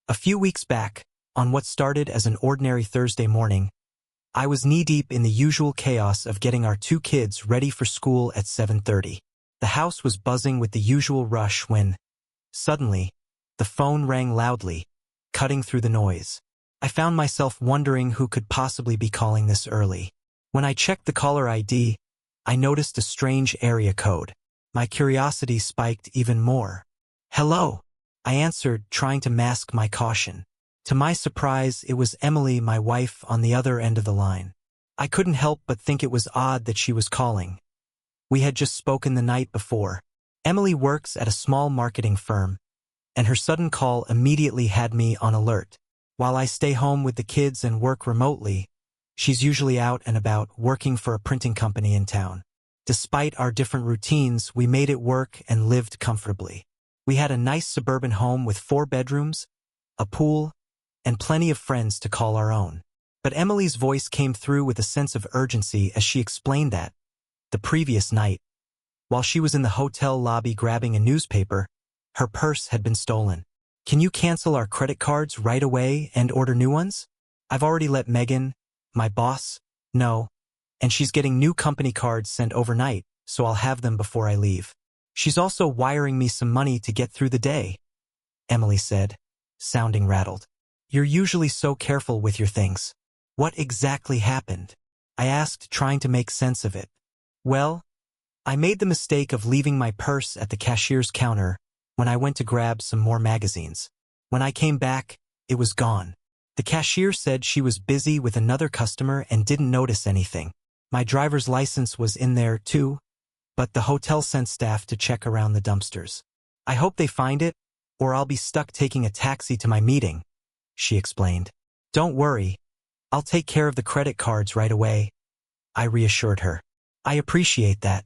A few weeks back, on what started as an ordinary Thursday morning, I was knee-deep in the usual chaos of getting our two kids ready for school at 7:30. The house was buzzing with the usual rush when, suddenly, the phone rang loudly, cutting through the noise. I found myself wondering who could possibly be calling this early. When I checked the caller ID, I noticed a strange area code. My curiosity spiked even more. "Hello," I answered, trying to mask my caution. To my surprise, it was Emily, my wife, on the other end of the line. I couldn't help but think it was odd that she was calling. We had just spoken the night before. Emily works at a small marketing firm, and her sudden call immediately had me on alert. While I stay home with the kids and work remotely, she's usually out and about working for a printing company in town. Despite our different routines, we made it work and lived comfortably. We had a nice suburban home with 4 bedrooms, a pool, and plenty of friends to call our own. But Emily's voice came through with a sense of urgency as she explained that, the previous night, while she was in the hotel lobby grabbing a newspaper, her purse had been stolen. "Can you cancel our credit cards right away and order new ones? I've already let Megan, my boss, know, and she's getting new company cards sent overnight, so I'll have them before I leave. She's also wiring me some money to get through the day," Emily said, sounding rattled. "You're usually so careful with your things. What exactly happened?" I asked, trying to make sense of it. "Well, I made the mistake of leaving my purse at the cashier's counter when I went to grab some more magazines. When I came back, it was gone. The cashier said she was busy with another customer and didn't notice anything. My driver's license was in there too, but the hotel sent staff to check around the dumpsters. I hope they find it, or I'll be stuck taking a taxi to my meeting," she explained. "Don't worry, I'll take care of the credit cards right away," I reassured her. "I appreciate that.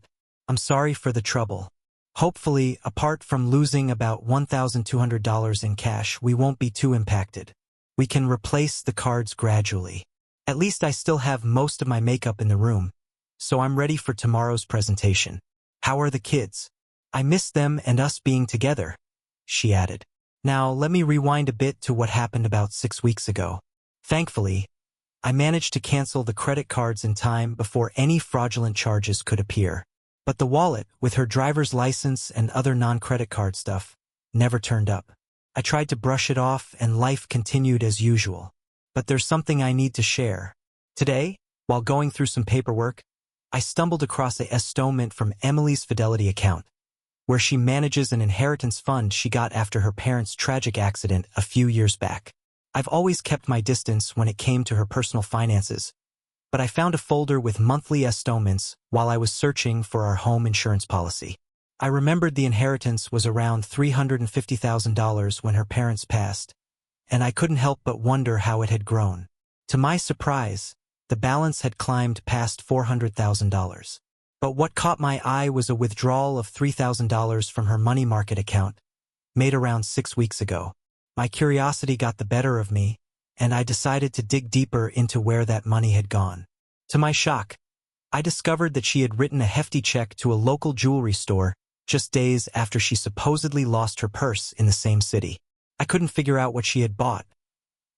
I'm sorry for the trouble. Hopefully, apart from losing about $1,200 in cash, we won't be too impacted. We can replace the cards gradually. At least I still have most of my makeup in the room, so I'm ready for tomorrow's presentation. How are the kids? I miss them and us being together," she added. Now, let me rewind a bit to what happened about 6 weeks ago. Thankfully, I managed to cancel the credit cards in time before any fraudulent charges could appear. But the wallet, with her driver's license and other non-credit card stuff, never turned up. I tried to brush it off and life continued as usual. But there's something I need to share. Today, while going through some paperwork, I stumbled across a estimate from Emily's Fidelity account, where she manages an inheritance fund she got after her parents' tragic accident a few years back. I've always kept my distance when it came to her personal finances, but I found a folder with monthly estimates while I was searching for our home insurance policy. I remembered the inheritance was around $350,000 when her parents passed, and I couldn't help but wonder how it had grown. To my surprise, the balance had climbed past $400,000. But what caught my eye was a withdrawal of $3,000 from her money market account, made around 6 weeks ago. My curiosity got the better of me, and I decided to dig deeper into where that money had gone. To my shock, I discovered that she had written a hefty check to a local jewelry store just days after she supposedly lost her purse in the same city. I couldn't figure out what she had bought.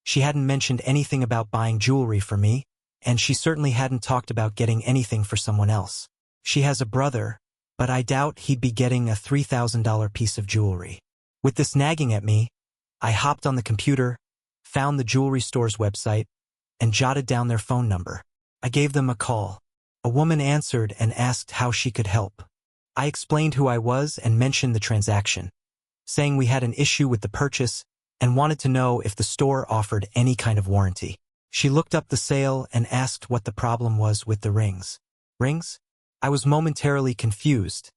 She hadn't mentioned anything about buying jewelry for me, and she certainly hadn't talked about getting anything for someone else. She has a brother, but I doubt he'd be getting a $3,000 piece of jewelry. With this nagging at me, I hopped on the computer, found the jewelry store's website, and jotted down their phone number. I gave them a call. A woman answered and asked how she could help. I explained who I was and mentioned the transaction, saying we had an issue with the purchase and wanted to know if the store offered any kind of warranty. She looked up the sale and asked what the problem was with the rings. Rings? I was momentarily confused,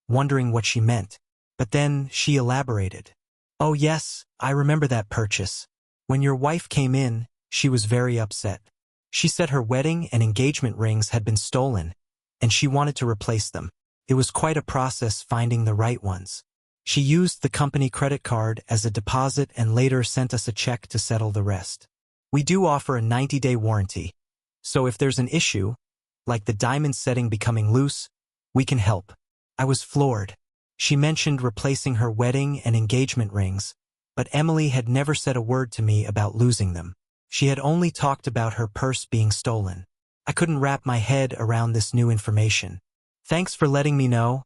wondering what she meant. But then she elaborated. "Oh yes, I remember that purchase. When your wife came in, she was very upset. She said her wedding and engagement rings had been stolen, and she wanted to replace them. It was quite a process finding the right ones. She used the company credit card as a deposit and later sent us a check to settle the rest. We do offer a 90-day warranty, so if there's an issue, like the diamond setting becoming loose, we can help." I was floored. She mentioned replacing her wedding and engagement rings, but Emily had never said a word to me about losing them. She had only talked about her purse being stolen. I couldn't wrap my head around this new information. "Thanks for letting me know,"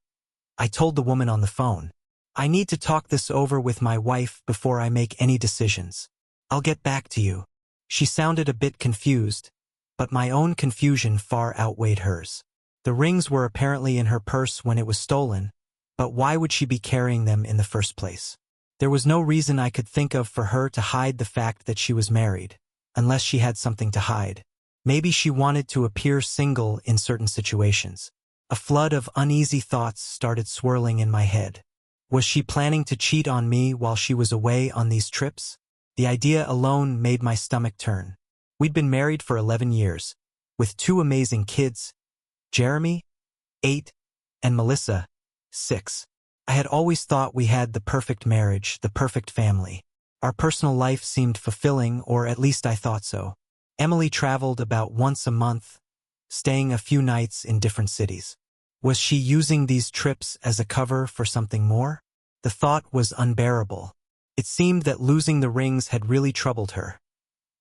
I told the woman on the phone. "I need to talk this over with my wife before I make any decisions. I'll get back to you." She sounded a bit confused, but my own confusion far outweighed hers. The rings were apparently in her purse when it was stolen, but why would she be carrying them in the first place? There was no reason I could think of for her to hide the fact that she was married, unless she had something to hide. Maybe she wanted to appear single in certain situations. A flood of uneasy thoughts started swirling in my head. Was she planning to cheat on me while she was away on these trips? The idea alone made my stomach turn. We'd been married for 11 years, with 2 amazing kids, Jeremy, 8, and Melissa, 6. I had always thought we had the perfect marriage, the perfect family. Our personal life seemed fulfilling, or at least I thought so. Emily traveled about once a month, staying a few nights in different cities. Was she using these trips as a cover for something more? The thought was unbearable. It seemed that losing the rings had really troubled her,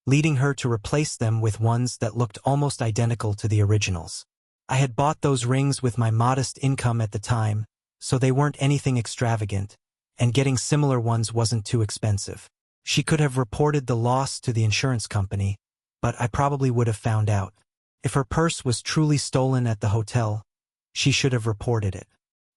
leading her to replace them with ones that looked almost identical to the originals. I had bought those rings with my modest income at the time, so they weren't anything extravagant, and getting similar ones wasn't too expensive. She could have reported the loss to the insurance company, but I probably would have found out. If her purse was truly stolen at the hotel, she should have reported it.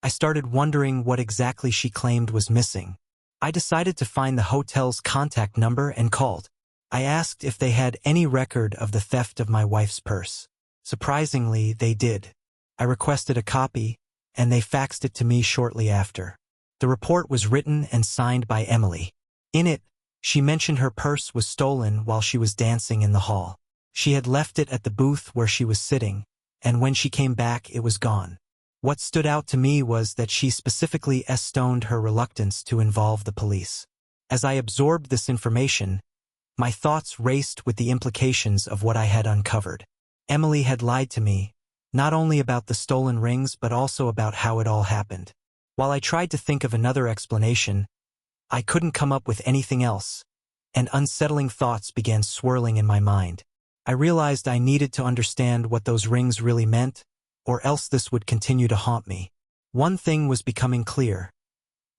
I started wondering what exactly she claimed was missing. I decided to find the hotel's contact number and called. I asked if they had any record of the theft of my wife's purse. Surprisingly, they did. I requested a copy, and they faxed it to me shortly after. The report was written and signed by Emily. In it, she mentioned her purse was stolen while she was dancing in the hall. She had left it at the booth where she was sitting, and when she came back it was gone. What stood out to me was that she specifically estoned her reluctance to involve the police. As I absorbed this information, my thoughts raced with the implications of what I had uncovered. Emily had lied to me, not only about the stolen rings but also about how it all happened. While I tried to think of another explanation, I couldn't come up with anything else, and unsettling thoughts began swirling in my mind. I realized I needed to understand what those rings really meant, or else this would continue to haunt me. One thing was becoming clear.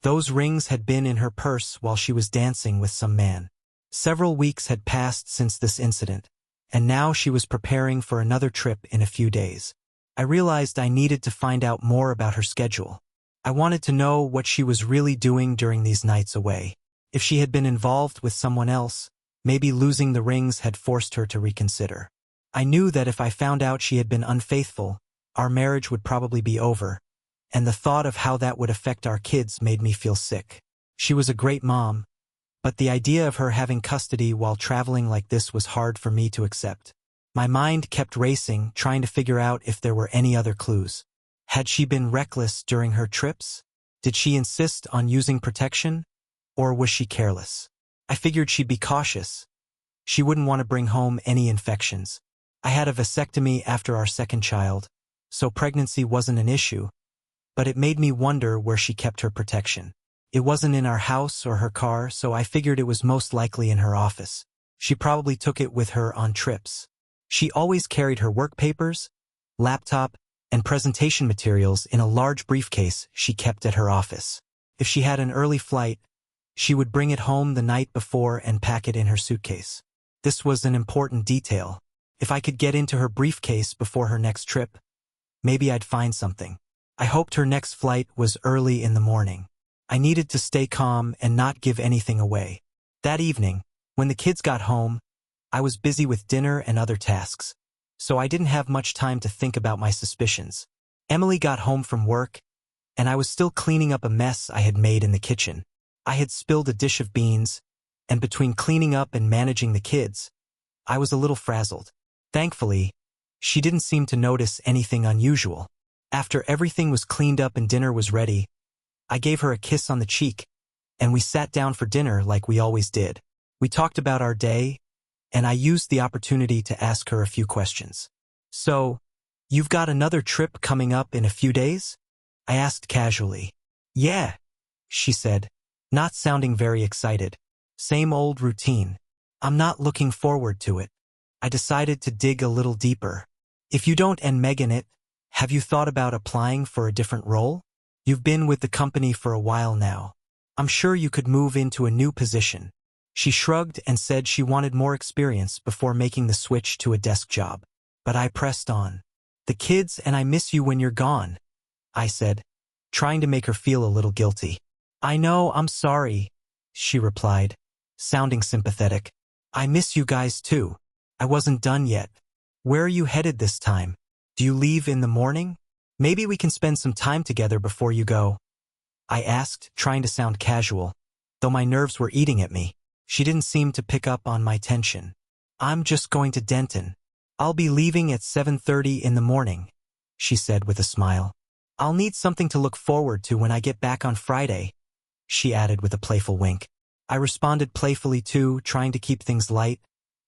Those rings had been in her purse while she was dancing with some man. Several weeks had passed since this incident, and now she was preparing for another trip in a few days. I realized I needed to find out more about her schedule. I wanted to know what she was really doing during these nights away. If she had been involved with someone else, maybe losing the rings had forced her to reconsider. I knew that if I found out she had been unfaithful, our marriage would probably be over, and the thought of how that would affect our kids made me feel sick. She was a great mom, but the idea of her having custody while traveling like this was hard for me to accept. My mind kept racing, trying to figure out if there were any other clues. Had she been reckless during her trips? Did she insist on using protection? Or was she careless? I figured she'd be cautious. She wouldn't want to bring home any infections. I had a vasectomy after our second child, so pregnancy wasn't an issue, but it made me wonder where she kept her protection. It wasn't in our house or her car, so I figured it was most likely in her office. She probably took it with her on trips. She always carried her work papers, laptop, and presentation materials in a large briefcase she kept at her office. If she had an early flight, she would bring it home the night before and pack it in her suitcase. This was an important detail. If I could get into her briefcase before her next trip, maybe I'd find something. I hoped her next flight was early in the morning. I needed to stay calm and not give anything away. That evening, when the kids got home, I was busy with dinner and other tasks, so I didn't have much time to think about my suspicions. Emily got home from work, and I was still cleaning up a mess I had made in the kitchen. I had spilled a dish of beans, and between cleaning up and managing the kids, I was a little frazzled. Thankfully, she didn't seem to notice anything unusual. After everything was cleaned up and dinner was ready, I gave her a kiss on the cheek, and we sat down for dinner like we always did. We talked about our day, and I used the opportunity to ask her a few questions. "So, you've got another trip coming up in a few days?" I asked casually. "Yeah," she said, not sounding very excited. Same old routine. I'm not looking forward to it. I decided to dig a little deeper. If you don't and Megan it, have you thought about applying for a different role? You've been with the company for a while now. I'm sure you could move into a new position. She shrugged and said she wanted more experience before making the switch to a desk job. But I pressed on. The kids and I miss you when you're gone, I said, trying to make her feel a little guilty. I know, I'm sorry, she replied, sounding sympathetic. I miss you guys too. I wasn't done yet. Where are you headed this time? Do you leave in the morning? Maybe we can spend some time together before you go, I asked, trying to sound casual, though my nerves were eating at me. She didn't seem to pick up on my tension. I'm just going to Denton. I'll be leaving at 7:30 in the morning, she said with a smile. I'll need something to look forward to when I get back on Friday, she added with a playful wink. I responded playfully too, trying to keep things light,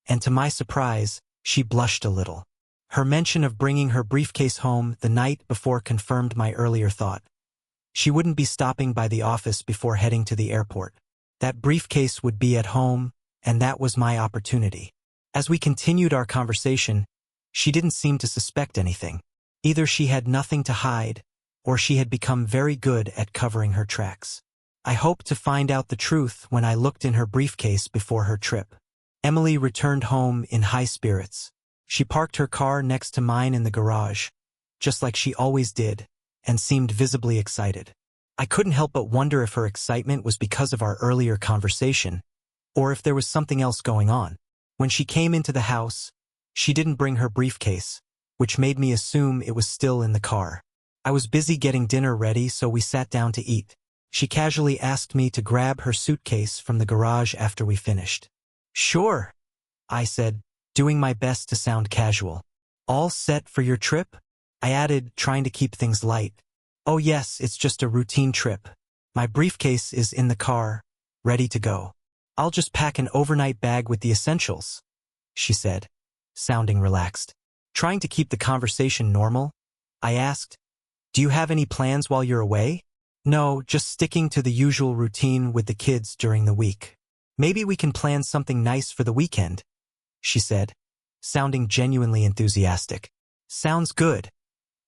and to my surprise, she blushed a little. Her mention of bringing her briefcase home the night before confirmed my earlier thought. She wouldn't be stopping by the office before heading to the airport. That briefcase would be at home, and that was my opportunity. As we continued our conversation, she didn't seem to suspect anything. Either she had nothing to hide, or she had become very good at covering her tracks. I hoped to find out the truth when I looked in her briefcase before her trip. Emily returned home in high spirits. She parked her car next to mine in the garage, just like she always did, and seemed visibly excited. I couldn't help but wonder if her excitement was because of our earlier conversation, or if there was something else going on. When she came into the house, she didn't bring her briefcase, which made me assume it was still in the car. I was busy getting dinner ready, so we sat down to eat. She casually asked me to grab her suitcase from the garage after we finished. Sure, I said, doing my best to sound casual. All set for your trip? I added, trying to keep things light. Oh yes, it's just a routine trip. My briefcase is in the car, ready to go. I'll just pack an overnight bag with the essentials, she said, sounding relaxed. Trying to keep the conversation normal, I asked, do you have any plans while you're away? No, just sticking to the usual routine with the kids during the week. Maybe we can plan something nice for the weekend, she said, sounding genuinely enthusiastic. Sounds good,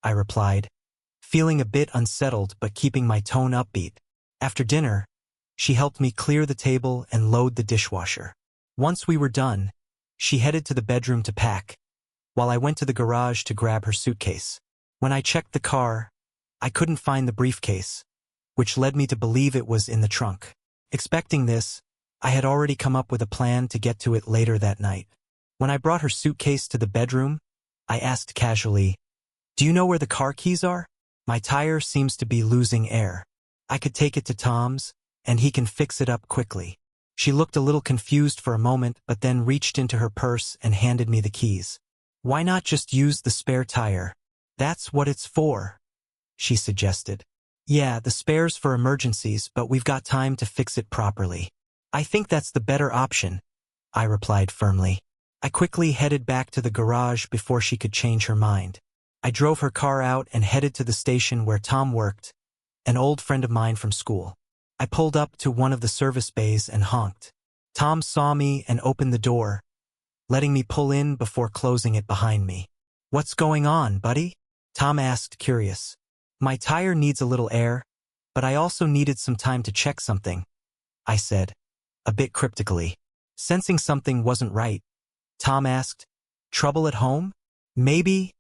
I replied, feeling a bit unsettled but keeping my tone upbeat. After dinner, she helped me clear the table and load the dishwasher. Once we were done, she headed to the bedroom to pack, while I went to the garage to grab her suitcase. When I checked the car, I couldn't find the briefcase, which led me to believe it was in the trunk. Expecting this, I had already come up with a plan to get to it later that night. When I brought her suitcase to the bedroom, I asked casually, do you know where the car keys are? My tire seems to be losing air. I could take it to Tom's, and he can fix it up quickly. She looked a little confused for a moment, but then reached into her purse and handed me the keys. Why not just use the spare tire? That's what it's for, she suggested. Yeah, the spare's for emergencies, but we've got time to fix it properly. I think that's the better option, I replied firmly. I quickly headed back to the garage before she could change her mind. I drove her car out and headed to the station where Tom worked, an old friend of mine from school. I pulled up to one of the service bays and honked. Tom saw me and opened the door, letting me pull in before closing it behind me. What's going on, buddy? Tom asked, curious. My tire needs a little air, but I also needed some time to check something, I said, a bit cryptically. Sensing something wasn't right, Tom asked, trouble at home? Maybe,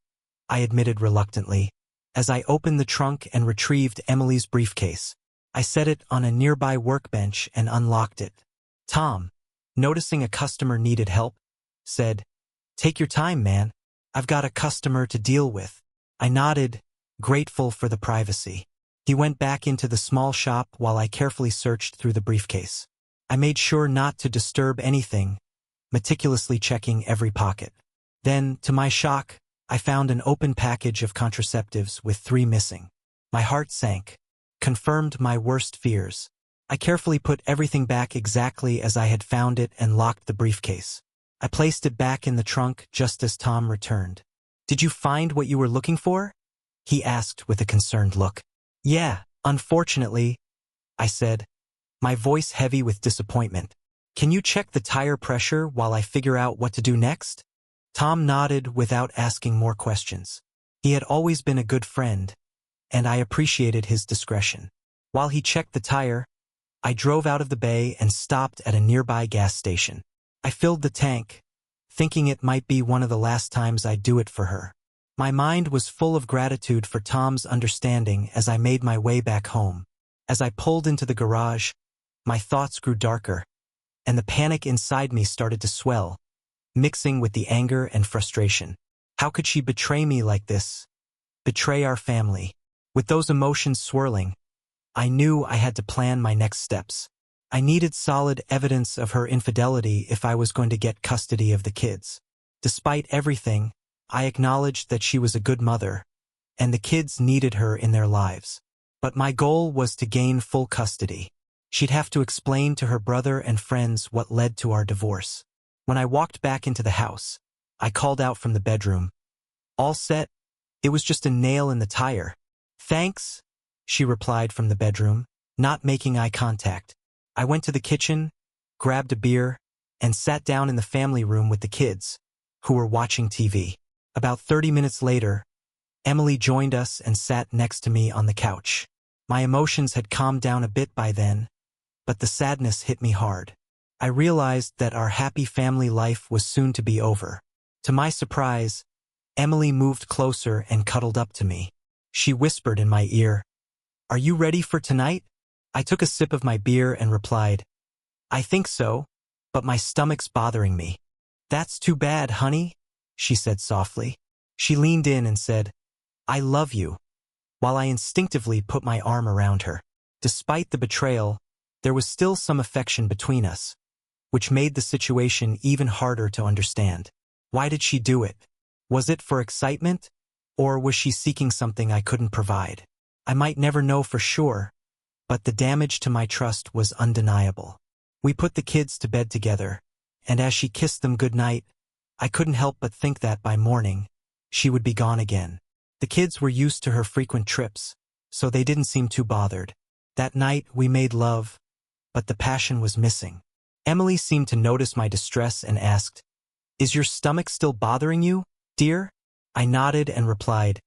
I admitted reluctantly, as I opened the trunk and retrieved Emily's briefcase. I set it on a nearby workbench and unlocked it. Tom, noticing a customer needed help, said, take your time, man. I've got a customer to deal with. I nodded, grateful for the privacy. He went back into the small shop while I carefully searched through the briefcase. I made sure not to disturb anything, meticulously checking every pocket. Then, to my shock, I found an open package of contraceptives with 3 missing. My heart sank, confirmed my worst fears. I carefully put everything back exactly as I had found it and locked the briefcase. I placed it back in the trunk just as Tom returned. Did you find what you were looking for? He asked with a concerned look. Yeah, unfortunately, I said, my voice heavy with disappointment. Can you check the tire pressure while I figure out what to do next? Tom nodded without asking more questions. He had always been a good friend, and I appreciated his discretion. While he checked the tire, I drove out of the bay and stopped at a nearby gas station. I filled the tank, thinking it might be one of the last times I'd do it for her. My mind was full of gratitude for Tom's understanding as I made my way back home. As I pulled into the garage, my thoughts grew darker, and the panic inside me started to swell, mixing with the anger and frustration. How could she betray me like this? Betray our family? With those emotions swirling, I knew I had to plan my next steps. I needed solid evidence of her infidelity if I was going to get custody of the kids. Despite everything, I acknowledged that she was a good mother, and the kids needed her in their lives. But my goal was to gain full custody. She'd have to explain to her brother and friends what led to our divorce. When I walked back into the house, I called out from the bedroom. All set? It was just a nail in the tire. Thanks, she replied from the bedroom, not making eye contact. I went to the kitchen, grabbed a beer, and sat down in the family room with the kids, who were watching TV. About 30 minutes later, Emily joined us and sat next to me on the couch. My emotions had calmed down a bit by then, but the sadness hit me hard. I realized that our happy family life was soon to be over. To my surprise, Emily moved closer and cuddled up to me. She whispered in my ear, "Are you ready for tonight?" I took a sip of my beer and replied, "I think so, but my stomach's bothering me." "That's too bad, honey," she said softly. She leaned in and said, "I love you," while I instinctively put my arm around her. Despite the betrayal, there was still some affection between us, which made the situation even harder to understand. Why did she do it? Was it for excitement, or was she seeking something I couldn't provide? I might never know for sure, but the damage to my trust was undeniable. We put the kids to bed together, and as she kissed them goodnight, I couldn't help but think that by morning, she would be gone again. The kids were used to her frequent trips, so they didn't seem too bothered. That night, we made love, but the passion was missing. Emily seemed to notice my distress and asked, "Is your stomach still bothering you, dear?" I nodded and replied,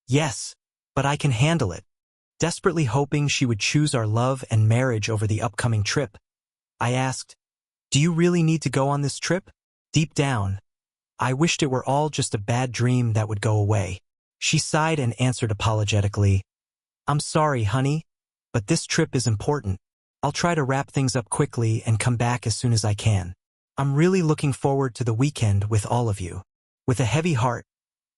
"Yes, but I can handle it." Desperately hoping she would choose our love and marriage over the upcoming trip, I asked, "Do you really need to go on this trip?" Deep down, I wished it were all just a bad dream that would go away. She sighed and answered apologetically, "I'm sorry, honey, but this trip is important. I'll try to wrap things up quickly and come back as soon as I can. I'm really looking forward to the weekend with all of you." With a heavy heart,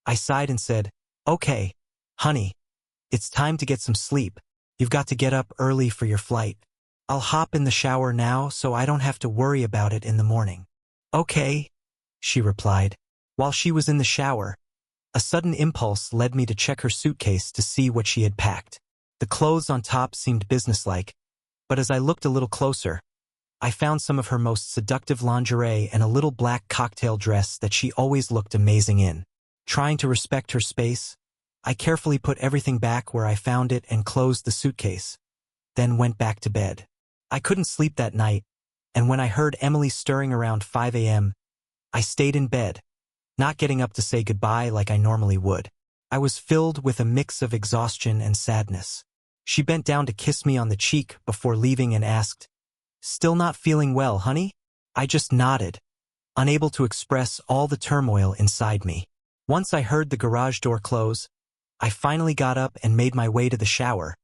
I sighed and said, "Okay, honey, it's time to get some sleep. You've got to get up early for your flight. I'll hop in the shower now so I don't have to worry about it in the morning." "Okay," she replied. While she was in the shower, a sudden impulse led me to check her suitcase to see what she had packed. The clothes on top seemed businesslike, but as I looked a little closer, I found some of her most seductive lingerie and a little black cocktail dress that she always looked amazing in. Trying to respect her space, I carefully put everything back where I found it and closed the suitcase, then went back to bed. I couldn't sleep that night, and when I heard Emily stirring around 5 a.m., I stayed in bed, not getting up to say goodbye like I normally would. I was filled with a mix of exhaustion and sadness. She bent down to kiss me on the cheek before leaving and asked, "Still not feeling well, honey?" I just nodded, unable to express all the turmoil inside me. Once I heard the garage door close, I finally got up and made my way to the shower,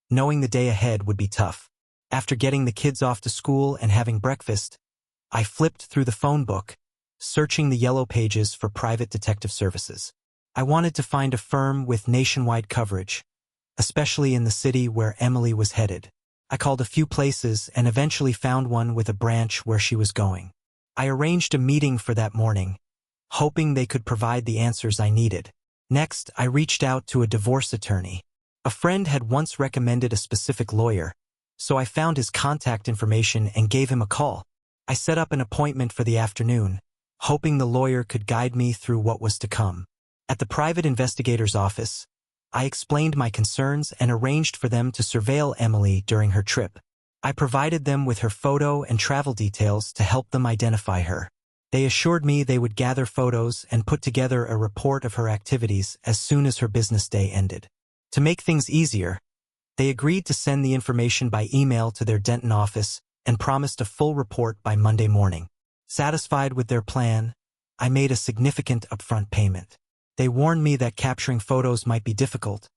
knowing the day ahead would be tough. After getting the kids off to school and having breakfast, I flipped through the phone book, searching the yellow pages for private detective services. I wanted to find a firm with nationwide coverage, especially in the city where Emily was headed. I called a few places and eventually found one with a branch where she was going. I arranged a meeting for that morning, hoping they could provide the answers I needed. Next, I reached out to a divorce attorney. A friend had once recommended a specific lawyer, so I found his contact information and gave him a call. I set up an appointment for the afternoon, hoping the lawyer could guide me through what was to come. At the private investigator's office, I explained my concerns and arranged for them to surveil Emily during her trip. I provided them with her photo and travel details to help them identify her. They assured me they would gather photos and put together a report of her activities as soon as her business day ended. To make things easier, they agreed to send the information by email to their Denton office and promised a full report by Monday morning. Satisfied with their plan, I made a significant upfront payment. They warned me that capturing photos might be difficult,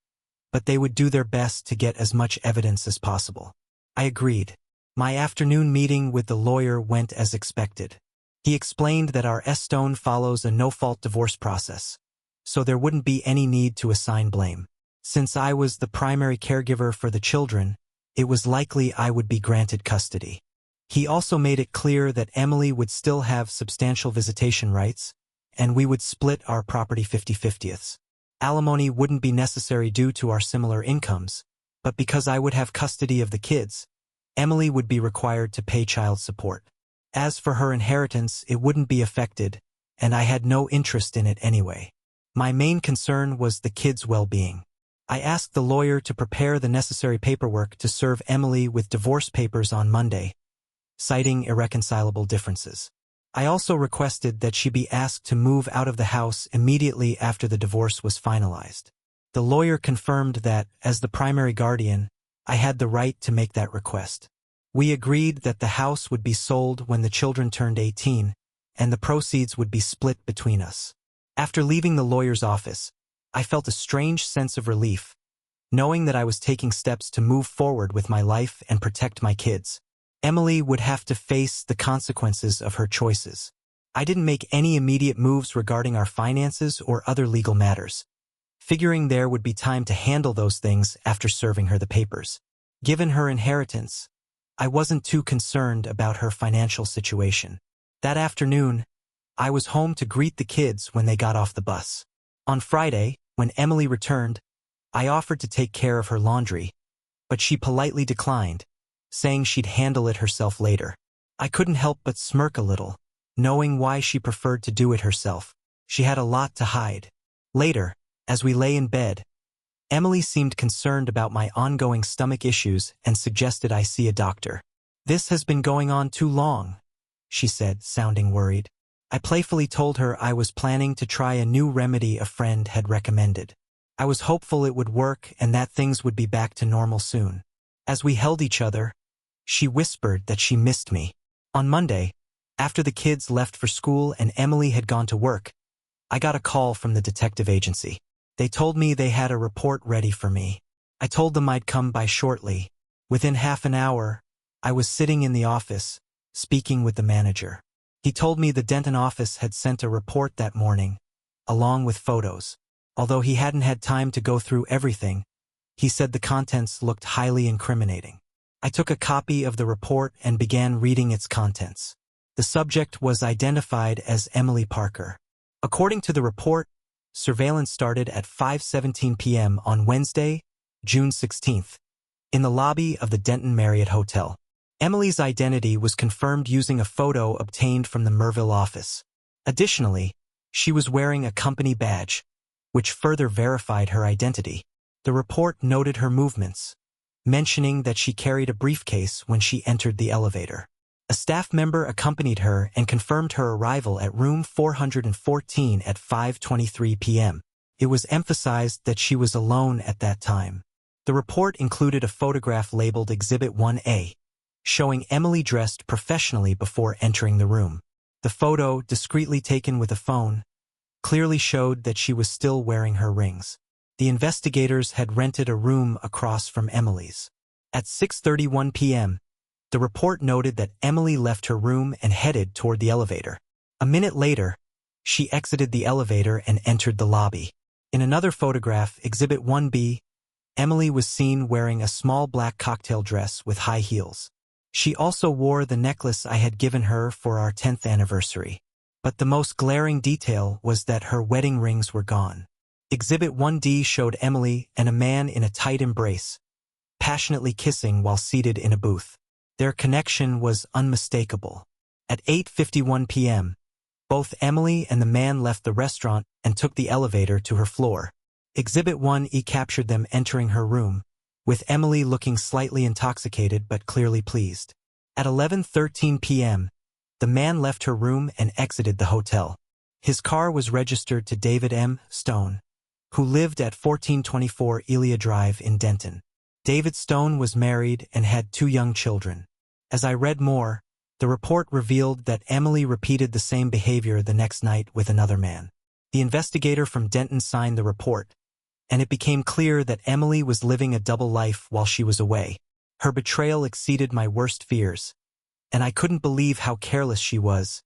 but they would do their best to get as much evidence as possible. I agreed. My afternoon meeting with the lawyer went as expected. He explained that our Estone follows a no-fault divorce process, so there wouldn't be any need to assign blame. Since I was the primary caregiver for the children, it was likely I would be granted custody. He also made it clear that Emily would still have substantial visitation rights, and we would split our property 50-50ths. Alimony wouldn't be necessary due to our similar incomes, but because I would have custody of the kids, Emily would be required to pay child support. As for her inheritance, it wouldn't be affected, and I had no interest in it anyway. My main concern was the kids' well-being. I asked the lawyer to prepare the necessary paperwork to serve Emily with divorce papers on Monday, citing irreconcilable differences. I also requested that she be asked to move out of the house immediately after the divorce was finalized. The lawyer confirmed that, as the primary guardian, I had the right to make that request. We agreed that the house would be sold when the children turned 18, and the proceeds would be split between us. After leaving the lawyer's office, I felt a strange sense of relief, knowing that I was taking steps to move forward with my life and protect my kids. Emily would have to face the consequences of her choices. I didn't make any immediate moves regarding our finances or other legal matters, figuring there would be time to handle those things after serving her the papers. Given her inheritance, I wasn't too concerned about her financial situation. That afternoon, I was home to greet the kids when they got off the bus. On Friday, when Emily returned, I offered to take care of her laundry, but she politely declined, saying she'd handle it herself later. I couldn't help but smirk a little, knowing why she preferred to do it herself. She had a lot to hide. Later, as we lay in bed, Emily seemed concerned about my ongoing stomach issues and suggested I see a doctor. "This has been going on too long," she said, sounding worried. I playfully told her I was planning to try a new remedy a friend had recommended. I was hopeful it would work and that things would be back to normal soon. As we held each other, she whispered that she missed me. On Monday, after the kids left for school and Emily had gone to work, I got a call from the detective agency. They told me they had a report ready for me. I told them I'd come by shortly. Within half an hour, I was sitting in the office, speaking with the manager. He told me the Denton office had sent a report that morning, along with photos. Although he hadn't had time to go through everything, he said the contents looked highly incriminating. I took a copy of the report and began reading its contents. The subject was identified as Emily Parker. According to the report, surveillance started at 5:17 p.m. on Wednesday, June 16th, in the lobby of the Denton Marriott Hotel. Emily's identity was confirmed using a photo obtained from the Merville office. Additionally, she was wearing a company badge, which further verified her identity. The report noted her movements, mentioning that she carried a briefcase when she entered the elevator. A staff member accompanied her and confirmed her arrival at room 414 at 5:23 p.m. It was emphasized that she was alone at that time. The report included a photograph labeled Exhibit 1A, showing Emily dressed professionally before entering the room. The photo, discreetly taken with a phone, clearly showed that she was still wearing her rings. The investigators had rented a room across from Emily's. At 6:31 p.m., the report noted that Emily left her room and headed toward the elevator. A minute later, she exited the elevator and entered the lobby. In another photograph, Exhibit 1B, Emily was seen wearing a small black cocktail dress with high heels. She also wore the necklace I had given her for our 10th anniversary. But the most glaring detail was that her wedding rings were gone. Exhibit 1D showed Emily and a man in a tight embrace, passionately kissing while seated in a booth. Their connection was unmistakable. At 8:51 p.m., both Emily and the man left the restaurant and took the elevator to her floor. Exhibit 1E captured them entering her room, with Emily looking slightly intoxicated but clearly pleased. At 11:13 p.m., the man left her room and exited the hotel. His car was registered to David M. Stone, who lived at 1424 Elia Drive in Denton. David Stone was married and had 2 young children. As I read more, the report revealed that Emily repeated the same behavior the next night with another man. The investigator from Denton signed the report, and it became clear that Emily was living a double life while she was away. Her betrayal exceeded my worst fears, and I couldn't believe how careless she was,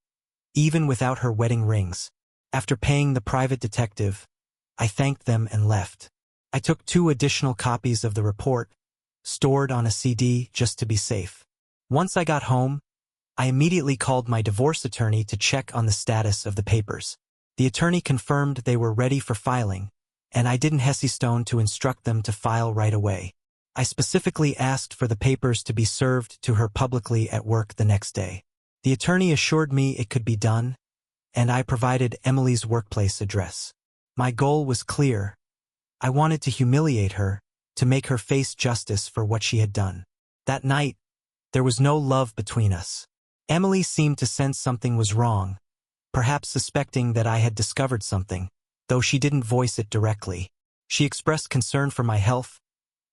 even without her wedding rings. After paying the private detective, I thanked them and left. I took 2 additional copies of the report, stored on a CD just to be safe. Once I got home, I immediately called my divorce attorney to check on the status of the papers. The attorney confirmed they were ready for filing, and I didn't hesitate to instruct them to file right away. I specifically asked for the papers to be served to her publicly at work the next day. The attorney assured me it could be done, and I provided Emily's workplace address. My goal was clear. I wanted to humiliate her, to make her face justice for what she had done. That night, there was no love between us. Emily seemed to sense something was wrong, perhaps suspecting that I had discovered something, though she didn't voice it directly. She expressed concern for my health,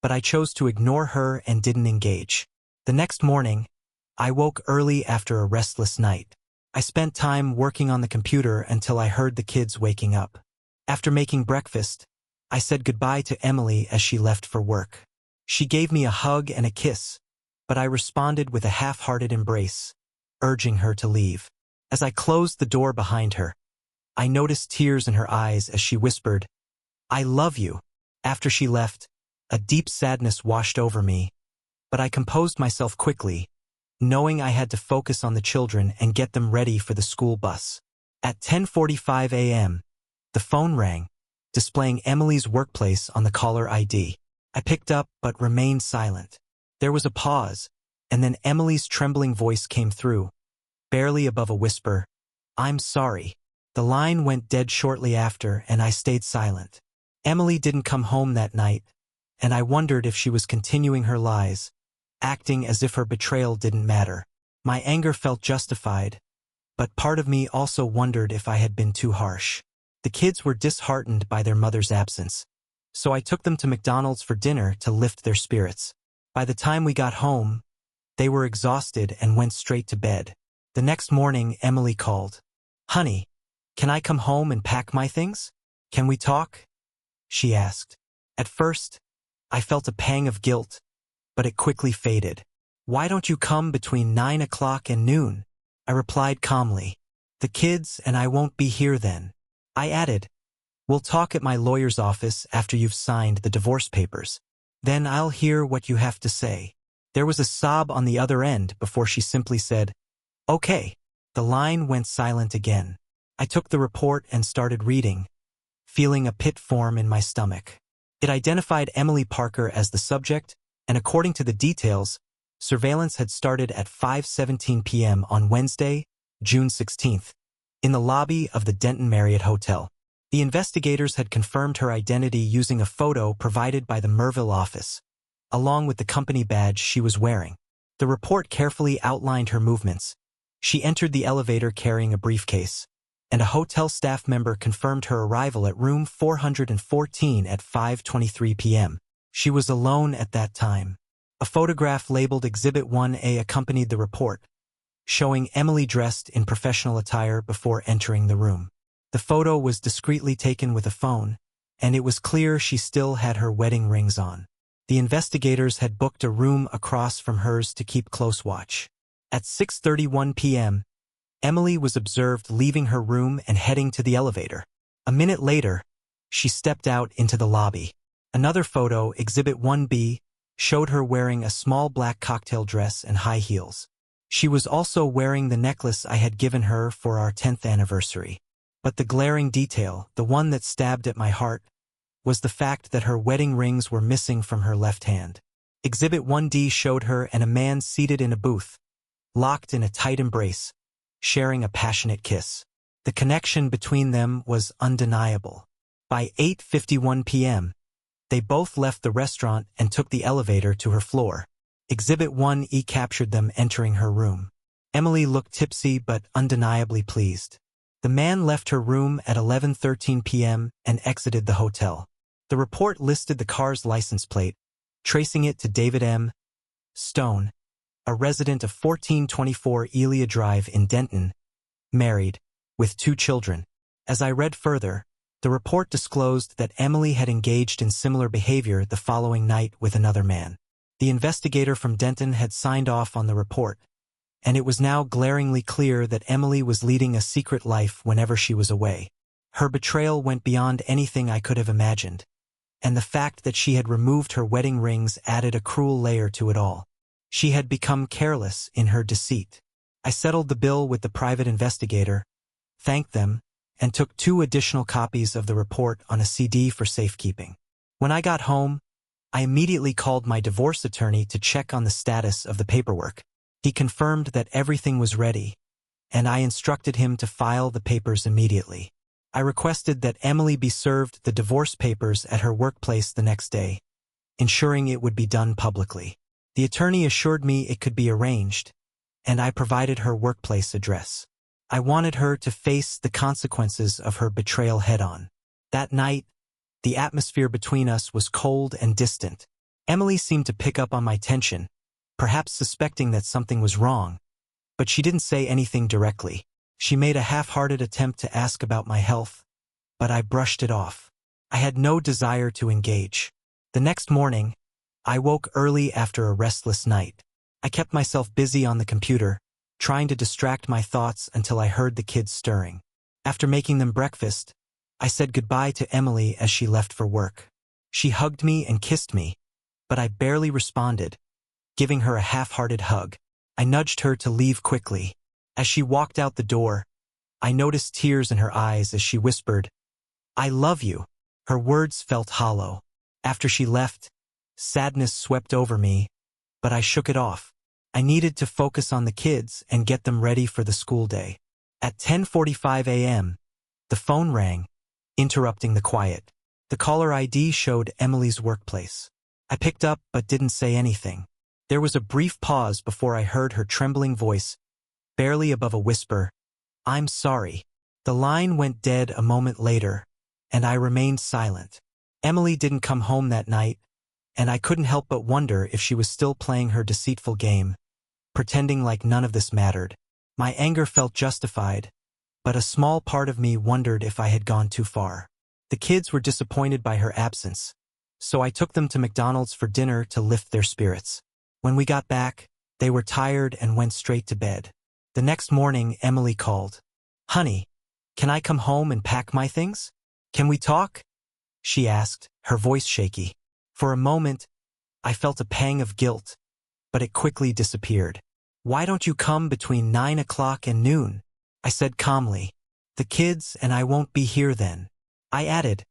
but I chose to ignore her and didn't engage. The next morning, I woke early after a restless night. I spent time working on the computer until I heard the kids waking up. After making breakfast, I said goodbye to Emily as she left for work. She gave me a hug and a kiss, but I responded with a half-hearted embrace, urging her to leave. As I closed the door behind her, I noticed tears in her eyes as she whispered, "I love you." After she left, a deep sadness washed over me, but I composed myself quickly, knowing I had to focus on the children and get them ready for the school bus. At 10:45 a.m., the phone rang, displaying Emily's workplace on the caller ID. I picked up but remained silent. There was a pause, and then Emily's trembling voice came through, barely above a whisper, "I'm sorry." The line went dead shortly after, and I stayed silent. Emily didn't come home that night, and I wondered if she was continuing her lies, acting as if her betrayal didn't matter. My anger felt justified, but part of me also wondered if I had been too harsh. The kids were disheartened by their mother's absence, so I took them to McDonald's for dinner to lift their spirits. By the time we got home, they were exhausted and went straight to bed. The next morning, Emily called. "Honey, can I come home and pack my things? Can we talk?" she asked. At first, I felt a pang of guilt, but it quickly faded. "Why don't you come between 9 o'clock and noon?" I replied calmly. "The kids and I won't be here then." I added, "We'll talk at my lawyer's office after you've signed the divorce papers. Then I'll hear what you have to say." There was a sob on the other end before she simply said, "Okay." The line went silent again. I took the report and started reading, feeling a pit form in my stomach. It identified Emily Parker as the subject, and according to the details, surveillance had started at 5:17 p.m. on Wednesday, June 16th, in the lobby of the Denton Marriott Hotel. The investigators had confirmed her identity using a photo provided by the Merville office, along with the company badge she was wearing. The report carefully outlined her movements. She entered the elevator carrying a briefcase, and a hotel staff member confirmed her arrival at room 414 at 5:23 p.m. She was alone at that time. A photograph labeled Exhibit 1A accompanied the report, showing Emily dressed in professional attire before entering the room. The photo was discreetly taken with a phone, and it was clear she still had her wedding rings on. The investigators had booked a room across from hers to keep close watch. At 6:31 p.m., Emily was observed leaving her room and heading to the elevator. A minute later, she stepped out into the lobby. Another photo, Exhibit 1B, showed her wearing a small black cocktail dress and high heels. She was also wearing the necklace I had given her for our 10th anniversary. But the glaring detail, the one that stabbed at my heart, was the fact that her wedding rings were missing from her left hand. Exhibit 1D showed her and a man seated in a booth, locked in a tight embrace, sharing a passionate kiss. The connection between them was undeniable. By 8:51 p.m., They both left the restaurant and took the elevator to her floor. Exhibit 1E captured them entering her room. Emily looked tipsy but undeniably pleased. The man left her room at 11:13 p.m. and exited the hotel. The report listed the car's license plate, tracing it to David M. Stone, a resident of 1424 Elia Drive in Denton, married, with 2 children. As I read further, the report disclosed that Emily had engaged in similar behavior the following night with another man. The investigator from Denton had signed off on the report, and it was now glaringly clear that Emily was leading a secret life whenever she was away. Her betrayal went beyond anything I could have imagined, and the fact that she had removed her wedding rings added a cruel layer to it all. She had become careless in her deceit. I settled the bill with the private investigator, thanked them, and took 2 additional copies of the report on a CD for safekeeping. When I got home, I immediately called my divorce attorney to check on the status of the paperwork. He confirmed that everything was ready, and I instructed him to file the papers immediately. I requested that Emily be served the divorce papers at her workplace the next day, ensuring it would be done publicly. The attorney assured me it could be arranged, and I provided her workplace address. I wanted her to face the consequences of her betrayal head-on. That night, the atmosphere between us was cold and distant. Emily seemed to pick up on my tension, perhaps suspecting that something was wrong, but she didn't say anything directly. She made a half-hearted attempt to ask about my health, but I brushed it off. I had no desire to engage. The next morning, I woke early after a restless night. I kept myself busy on the computer, trying to distract my thoughts until I heard the kids stirring. After making them breakfast, I said goodbye to Emily as she left for work. She hugged me and kissed me, but I barely responded, giving her a half-hearted hug. I nudged her to leave quickly. As she walked out the door, I noticed tears in her eyes as she whispered, "I love you." Her words felt hollow. After she left, sadness swept over me, but I shook it off. I needed to focus on the kids and get them ready for the school day. At 10:45 a.m., the phone rang, interrupting the quiet. The caller ID showed Emily's workplace. I picked up but didn't say anything. There was a brief pause before I heard her trembling voice, barely above a whisper, "I'm sorry." The line went dead a moment later, and I remained silent. Emily didn't come home that night, and I couldn't help but wonder if she was still playing her deceitful game, pretending like none of this mattered. My anger felt justified, but a small part of me wondered if I had gone too far. The kids were disappointed by her absence, so I took them to McDonald's for dinner to lift their spirits. When we got back, they were tired and went straight to bed. The next morning, Emily called. "Honey, can I come home and pack my things? Can we talk?" she asked, her voice shaky. For a moment, I felt a pang of guilt, but it quickly disappeared. "Why don't you come between 9 o'clock and noon?" I said calmly. "The kids and I won't be here then." I added,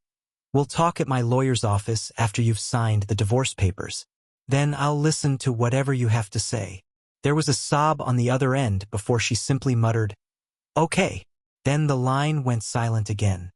"We'll talk at my lawyer's office after you've signed the divorce papers. Then I'll listen to whatever you have to say." There was a sob on the other end before she simply muttered, "Okay." Then the line went silent again.